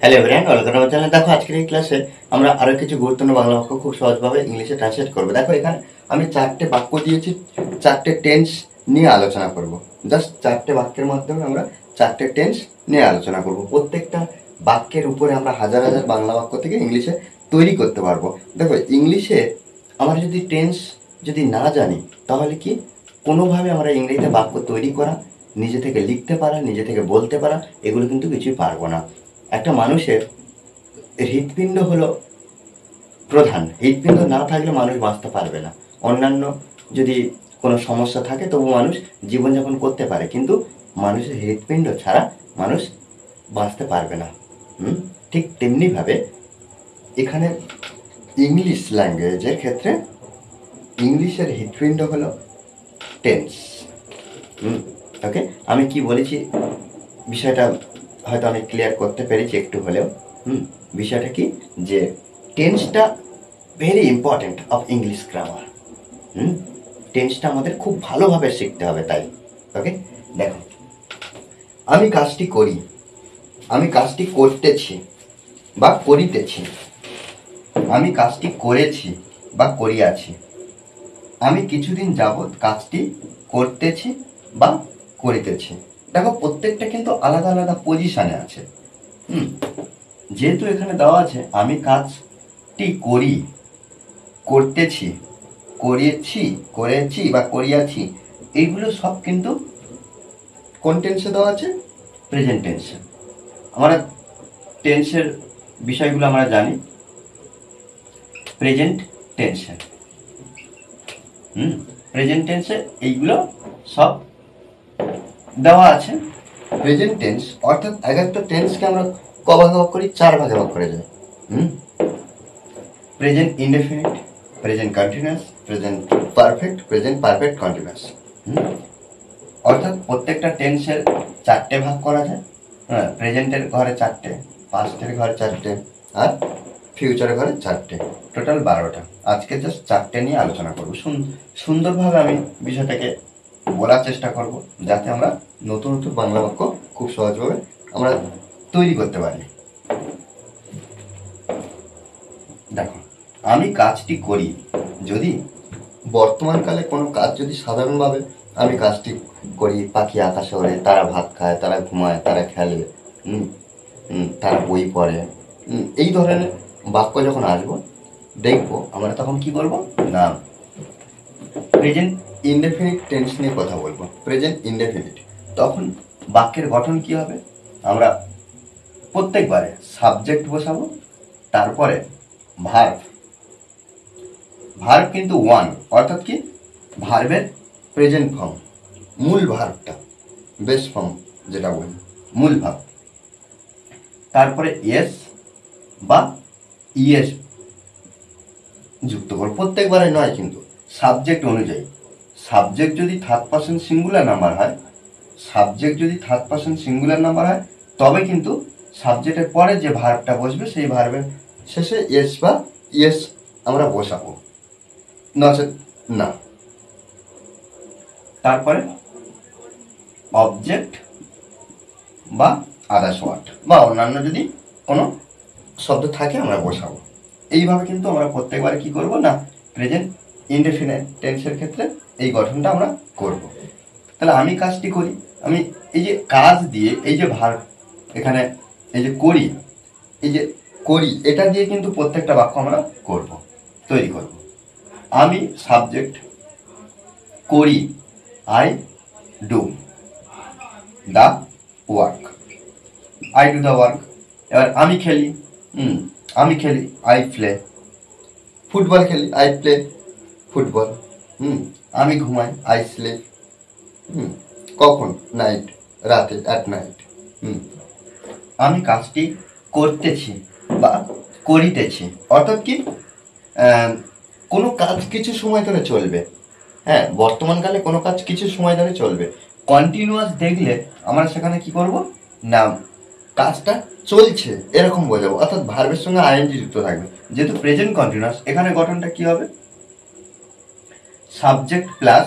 Hello everyone, welcome আমার চ্যানেলে। দেখো আজকের এই ক্লাসে আমরা আরো কিছু গুরুত্বপূর্ণ বাংলা বাক্য খুব সহজভাবে ইংলিশে ট্রান্সলেট করবো। দেখো এখানে আমি চারটে বাক্য দিয়েছি, চারটে টেন্স নিয়ে আলোচনা করব। জাস্ট চারটে বাক্যের মাধ্যমে আমরা চারটে টেন্স নিয়ে আলোচনা করব। প্রত্যেকটা বাক্যের উপরে আমরা হাজার হাজার বাংলা বাক্য থেকে ইংলিশে তৈরি করতে পারবো। দেখো ইংলিশে আমরা যদি টেন্স যদি না জানি তাহলে কি কোনোভাবে আমরা ইংরেজিতে বাক্য তৈরি করা, নিজে থেকে লিখতে পারা, নিজে থেকে বলতে পারা, এগুলো কিন্তু কিছুই পারবো না। একটা মানুষের হৃৎপিণ্ড হলো প্রধান। হৃৎপিণ্ড না থাকলে মানুষ বাঁচতে পারবে না। অন্যান্য যদি কোনো সমস্যা থাকে তবু মানুষ জীবনযাপন করতে পারে, কিন্তু মানুষের হৃৎপিণ্ড ছাড়া মানুষ বাঁচতে পারবে না। ঠিক তেমনিভাবে এখানে ইংলিশ ল্যাঙ্গুয়েজের ক্ষেত্রে ইংলিশের হৃৎপিণ্ড হলো টেন্স। ওকে, আমি কি বলেছি বিষয়টা হয়তো আমি ক্লিয়ার করতে পেরেছি একটু হলেও। বিষয়টা কি যে টেন্সটা very important of English grammar. টেন্সটা আমাদের খুব ভালোভাবে শিখতে হবে। তাই ওকে, দেখো আমি কাজটি করি, আমি কাজটি করতেছি বা করিতেছি, আমি কাজটি করেছি বা করিয়াছি, আমি কিছুদিন যাবৎ কাজটি করতেছি বা করিতেছি। দেখো প্রত্যেকটা কিন্তু আলাদা আলাদা পজিশনে আছে। যেহেতু এখানে দেওয়া আছে আমি কাজটি করি, করতেছি, করিয়েছি, করেছি বা করিয়াছি, এইগুলো সব কিন্তু কোন টেন্সে দেওয়া আছে? প্রেজেন্ট টেন্সে। আমরা টেন্সের বিষয়গুলো আমরা জানি প্রেজেন্ট টেন্সে। প্রেজেন্ট টেন্সে এইগুলো সব দেওয়া আছে। প্রেজেন্ট টেন্স অর্থাৎ এক একটা টেন্সকে আমরা ক ভাগে ভাগ করি? চার ভাগে ভাগ করে যাই। Present indefinite, present continuous, present perfect, present perfect continuous. অর্থাৎ প্রত্যেকটা টেন্সের চারটে ভাগ করা যায়। প্রেজেন্টের ঘরে চারটে, পাস্টের ঘরে চারটে, আর ফিউচারের ঘরে চারটে, টোটাল 12টা। আজকে জাস্ট চারটে নিয়ে আলোচনা করবো। সুন্দরভাবে আমি বিষয়টাকে বলার চেষ্টা করব যাতে আমরা নতুন নতুন বাংলা বাক্য খুব সহজভাবে আমরা তৈরি করতে পারি। দেখো আমি কাজটি করি, যদি বর্তমানকালে কোনো কাজ যদি সাধারণভাবে আমি কাজটি করি, পাখি আকাশে ওড়ে, তারা ভাত খায়, তারা ঘুমায়, তারা খেলে, তারা বই পড়ে, এই ধরনের বাক্য যখন আসবো দেখবো আমরা তখন কি করবো না প্রেজেন্ট ইনডেফিনিট টেন্স নিয়ে কথা বলবো। প্রেজেন্ট ইনডেফিনিট, তখন বাক্যের গঠন কি হবে? আমরা প্রত্যেকবারে সাবজেক্ট বসাবো, তারপরে ভার্ব। ভার্ব কিন্তু ওয়ান, অর্থাৎ কি ভার্বের প্রেজেন্ট ফর্ম, মূল ভার্বটা, বেস ফর্ম যেটা বলি, মূল ভার্ব। তারপরে এস বা ইএস যুক্ত করব। প্রত্যেকবারে নয় কিন্তু, সাবজেক্ট অনুযায়ী। সাবজেক্ট যদি থার্ড পারসন সিঙ্গুলার নাম্বার হয়, সাবজেক্ট যদি থার্ড পারসন সিঙ্গুলার নাম্বার হয় তবে কিন্তু সাবজেক্টের পরে যে ভার্বটা বসবে সেই ভার্বের শেষে এস বা ইএস আমরা বসাবো, নচেত না। তারপরে অবজেক্ট বা আদার্স ওয়ার্ড বা অন্যান্য যদি কোনো শব্দ থাকে আমরা বসাবো। এইভাবে কিন্তু আমরা প্রত্যেকবারে কি করব না প্রেজেন্ট ইনডেফিনিট টেন্সের ক্ষেত্রে এই গঠনটা আমরা করব। তাহলে আমি কাজটি করি, আমি এই যে কাজ দিয়ে এই যে ভার্ব এখানে এই যে করি, এই যে করি এটা দিয়ে কিন্তু প্রত্যেকটা বাক্য আমরা করব, তৈরি করব। আমি সাবজেক্ট, করি I do the work, I do the work. এবার আমি খেলি, আমি খেলি আই প্লে, ফুটবল খেলি আই প্লে ফুটবল। আমি ঘুমাই আই স্লিপ। কখন? নাইট, রাতে, অ্যাট নাইট। আমি কাজটি করতেছি বা করিতেছি, অর্থাৎ কি কোনো কাজ কিছু সময় ধরে চলবে। হ্যাঁ, বর্তমানকালে কোনো কাজ কিছু সময় ধরে চলবে। কন্টিনিউয়াস দেখলে আমরা সেখানে কি করব না কাজটা চলছে এরকম বোঝাবো, অর্থাৎ ভার্বের সঙ্গে আইএনজি যুক্ত থাকবে। যেহেতু প্রেজেন্ট কন্টিনিউয়াস, এখানে গঠনটা কি হবে? সাবজেক্ট প্লাস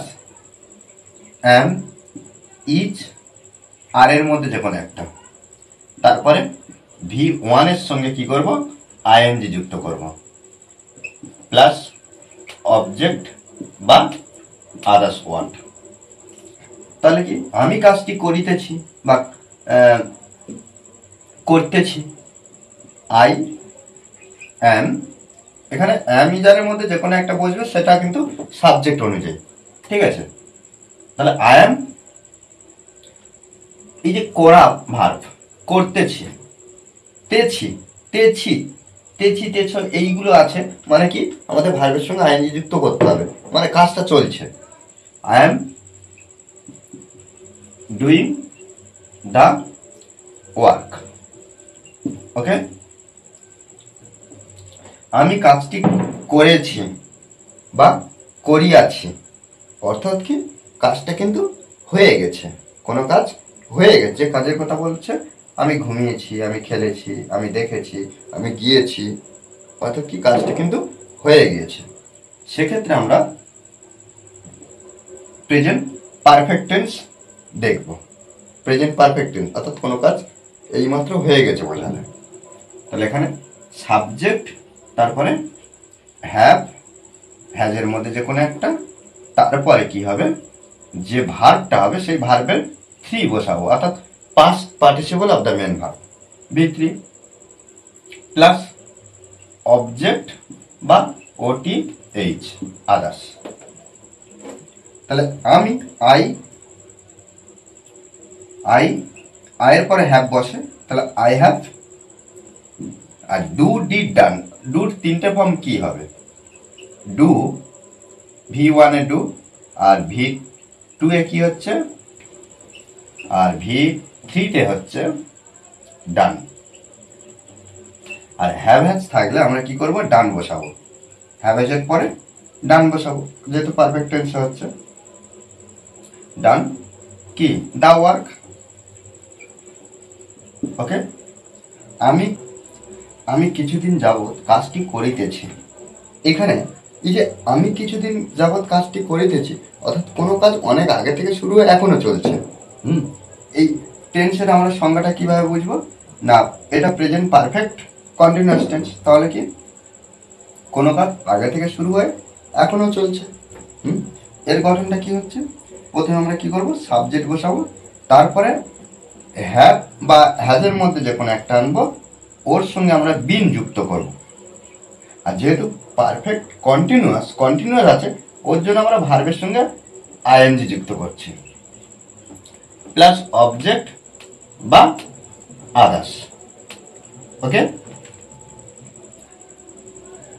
অ্যাম, ইজ, আর এর মধ্যে যে কোনো একটা, তারপরে V1 এর সঙ্গে কি করব, আইএনজি যুক্ত করব, প্লাস অবজেক্ট বা আদার্স ওয়ার্ড। তাহলে কি আমি কাজটি করিতেছি বা করতেছি, আই অ্যাম, এখানে অ্যাম ইজারের মধ্যে যে কোনো একটা বসবে, সেটা কিন্তু সাবজেক্ট অনুযায়ী, ঠিক আছে। তাহলে আই অ্যাম, এই যে করা ভার্ব, করতেছি, তেছি, তেছি, তেছি, তেছ, এইগুলো আছে, মানে কি আমাদের ভার্বের সঙ্গে আইএনজি যুক্ত করতে হবে, মানে কাজটা চলছে। I am doing the work, okay. আমি কাজটি করেছি বা করিয়াছি, অর্থাৎ কি কাজটা কিন্তু হয়ে গেছে, কোনো কাজ হয়ে গেছে। যে কাজের কথা বলছে, আমি ঘুমিয়েছি, আমি খেলেছি, আমি দেখেছি, আমি গিয়েছি, অর্থাৎ কি কাজটা কিন্তু হয়ে গিয়েছে। সেক্ষেত্রে আমরা প্রেজেন্ট পারফেক্ট টেন্স দেখব। প্রেজেন্ট পারফেক্ট টেন্স অর্থাৎ কোনো কাজ এইমাত্র হয়ে গেছে বোঝালে। তাহলে এখানে সাবজেক্ট, তারপরে হ্যাভ, হ্যাজের মধ্যে যে কোনো একটা, তারপরে কি হবে, যে ভার্বটা হবে সেই ভার্বের থ্রি বসাবো, অর্থাৎ past participle of the main verb, V3, plus object বা OTH, আদার্স। তাহলে আমি আই এর পরে হ্যাভ বসে, তাহলে আই হ্যাভ, আর ডু, ডিড, ডান। ডুর তিনটে ফর্ম কি হবে, do, V1 A do, R V2 এ কি হচ্ছে, আর V3 তে হচ্ছে ডান। আর হ্যাভ হ্যাজ থাকলে আমরা কি করব, ডান বসাবো, হ্যাভ হ্যাজ এর পরে ডান বসাবো, যেহেতু পারফেক্ট টেন্সে হচ্ছে। ডান কি, দা ওয়ার্ক, ওকে। আমি কিছুদিন যাবৎ কাজটি করিতেছি, এখানে এই যে আমি কিছুদিন যাবৎ কাজটি করিতেছি, অর্থাৎ কোনো কাজ অনেক আগে থেকে শুরু হয়ে এখনো চলছে। এই টেন্সের আমরা সংজ্ঞাটা কিভাবে বুঝবো, না এটা প্রেজেন্ট পারফেক্ট কন্টিনিউয়াস টেন্স, তাহলে কি কোনো কাজ আগে থেকে শুরু হয়ে এখনো চলছে। এর গঠনটা কি হচ্ছে, প্রথমে আমরা কি করব, সাবজেক্ট বসাবো, তারপরে হ্যাভ বা হ্যাজের মধ্যে যে কোনো একটা আনবো, ওর সঙ্গে আমরা বিন যুক্ত করব। আর যেহেতু পারফেক্ট কন্টিনিউয়াস আছে, ওর জন্য আমরা ভার্বের সঙ্গে আইএনজি যুক্ত করছি, প্লাস অবজেক্ট বা আদার্স, ওকে।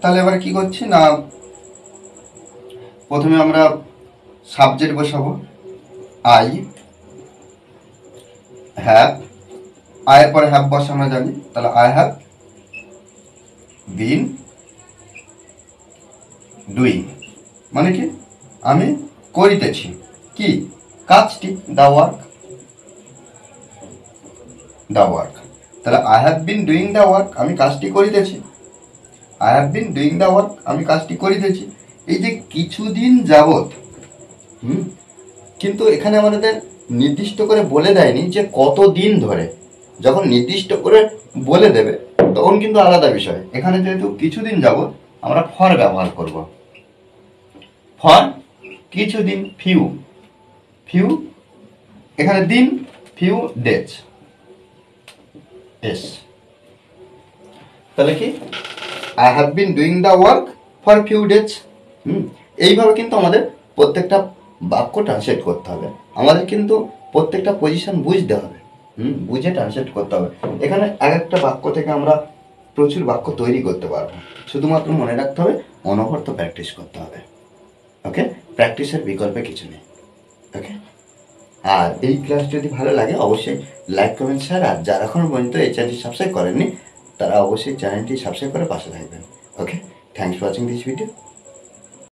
তাহলে এবার কি করছি না, প্রথমে আমরা সাবজেক্ট বসাবো, আই হ্যাভ, আয়ের পরে হ্যাভ বসে আমরা জানি, তাহলে আই হ্যাভ বিন ডুইং, মানে কি আমি করিতেছি কি কাজটি, দা ওয়ার্ক, দা ওয়ার্ক। তাহলে I have been doing the work, আমি কাজটি করিতেছি, I have been doing the work, আমি কাজটি করিতেছি। এই যে কিছুদিন যাবত, কিন্তু এখানে আমাদের নির্দিষ্ট করে বলে দেয়নি যে কতদিন ধরে। যখন নির্দিষ্ট করে বলে দেবে তখন কিন্তু আলাদা বিষয়। এখানে যেহেতু কিছুদিন যাবত, আমরা ফর ব্যবহার করব, ফর কিছুদিন, ফিউ এখানে দিন, ফিউ ডেজ, এস। তাহলে কি I have been doing the work for few days. এইভাবে কিন্তু আমাদের প্রত্যেকটা বাক্য ট্রান্সলেট করতে হবে, আমাদের কিন্তু প্রত্যেকটা পজিশন বুঝতে হবে, বুঝে ট্রান্সলেট করতে হবে। এখানে এক একটা বাক্য থেকে আমরা প্রচুর বাক্য তৈরি করতে পারবো, শুধুমাত্র মনে রাখতে হবে অনবরত প্র্যাকটিস করতে হবে, ওকে। প্র্যাকটিসের বিকল্পে কিছু নেই, ওকে। আর এই ক্লাস যদি ভালো লাগে অবশ্যই লাইক, কমেন্ট, শেয়ার, আর যারা এখনো পর্যন্ত এই চ্যানেলটি সাবস্ক্রাইব করেননি তারা অবশ্যই চ্যানেলটি সাবস্ক্রাইব করে পাশে থাকবেন, okay. Thanks for watching this video.